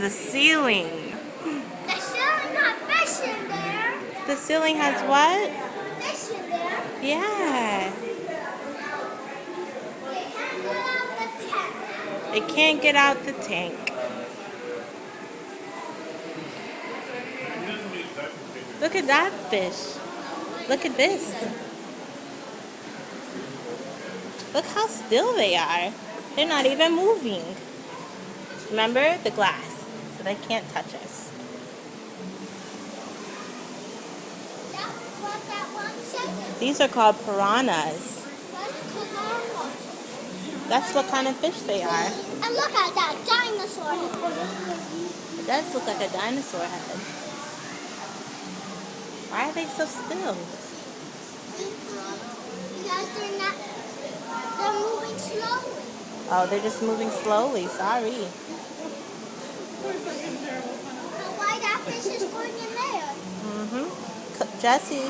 the ceiling. The ceiling got fish in there. The ceiling has what? Fish in there. Yeah. It can't get out the tank. It can't get out the tank. Look at that fish. Look at this. Look how still they are. They're not even moving. Remember the glass, so they can't touch us. That's what that one said. These are called piranhas. What's piranha? That's what kind of fish they are. And look at that dinosaur. It does look like a dinosaur head. Why are they so still? Because they're moving slowly. Oh, they're just moving slowly. Sorry. And why that fish is going in there? Jessie.